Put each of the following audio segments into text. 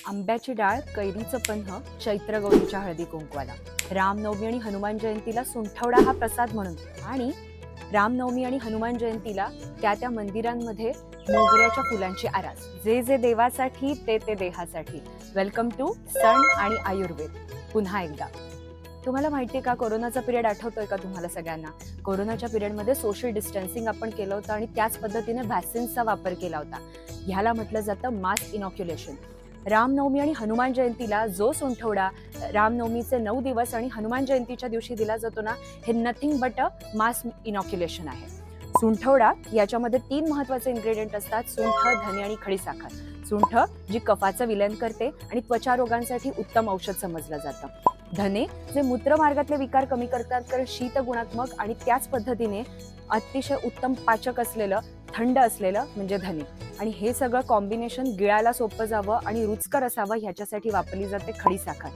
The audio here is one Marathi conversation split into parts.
आंब्याची डाळ, कैरीचं पन्ह, चैत्र गौरीच्या हळदी कुंकवाला, रामनवमी आणि हनुमान जयंतीला सुंठवडा हा प्रसाद म्हणून, आणि रामनवमी आणि हनुमान जयंतीला त्या त्या मंदिरांमध्ये मोगऱ्याच्या फुलांची आरास. जे जे देवासाठी ते ते देहासाठी. वेलकम टू सण आणि आयुर्वेद. पुन्हा एकदा तुम्हाला माहिती आहे का, कोरोनाचा पिरियड आठवतोय का तुम्हाला सगळ्यांना? कोरोनाच्या पिरियडमध्ये सोशल डिस्टन्सिंग आपण केलं होतं आणि त्याच पद्धतीने व्हॅक्सिन्सचा वापर केला होता. ह्याला म्हटलं जातं मास इनॉक्युलेशन. रामनवमी आणि हनुमान जयंतीला जो सुंठवडा रामनवमीचे 9 दिवस आणि हनुमान जयंतीच्या दिवशी दिला जातो ना, हे nothing but a mass inoculation आहे. सुंठवडा याच्यामध्ये 3 महत्त्वाचे इन्ग्रेडियंट असतात: सुंठ, धने आणि खडीसाखर. सुंठ जी कफाचं विलयन करते आणि त्वचा रोगांसाठी उत्तम औषध समजलं जातं. धने जे मूत्रमार्गातले विकार कमी करतात, कारण शीत गुणात्मक आणि त्याच पद्धतीने अतिशय उत्तम पाचक असलेलं, थंड असलेलं म्हणजे धने. आणि हे सगळं कॉम्बिनेशन गिळायला सोपं जावं आणि रुचकर असावं ह्याच्यासाठी वापरली जाते खडीसाखर.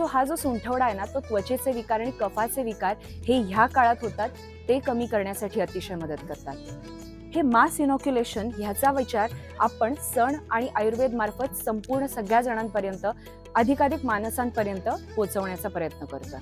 हा जो सुंठवडा आहे ना, तो त्वचेचे विकार आणि कफाचे विकार हे ह्या काळात होतात ते कमी करण्यासाठी अतिशय मदत करतात. हे मास इनॉक्युलेशन ह्याचा विचार आपण सण आणि आयुर्वेद मार्फत संपूर्ण सगळ्या जणांपर्यंत, अधिकाधिक माणसांपर्यंत पोहोचवण्याचा प्रयत्न करतोय.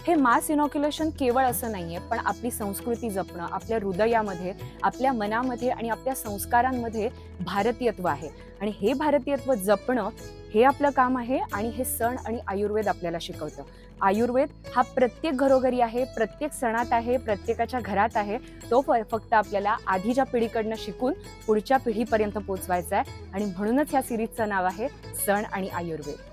हे मास इनॉक्युलेशन केवळ असं नाहीये, पण आपली संस्कृती जपणं, आपल्या हृदयामध्ये, आपल्या मनामध्ये आणि आपल्या संस्कारांमध्ये भारतीयत्व आहे. आणि हे भारतीयत्व जपणं हे आपलं काम आहे. आणि हे सण आणि आयुर्वेद आपल्याला शिकवतं. आयुर्वेद हा प्रत्येक घरोघरी आहे, प्रत्येक सणात आहे, प्रत्येकाच्या घरात आहे. तो फक्त आपल्याला आधीच्या पिढीकडनं शिकून पुढच्या पिढीपर्यंत पोहोचवायचा आहे. आणि म्हणूनच ह्या सिरीजचं नाव आहे सण आणि आयुर्वेद.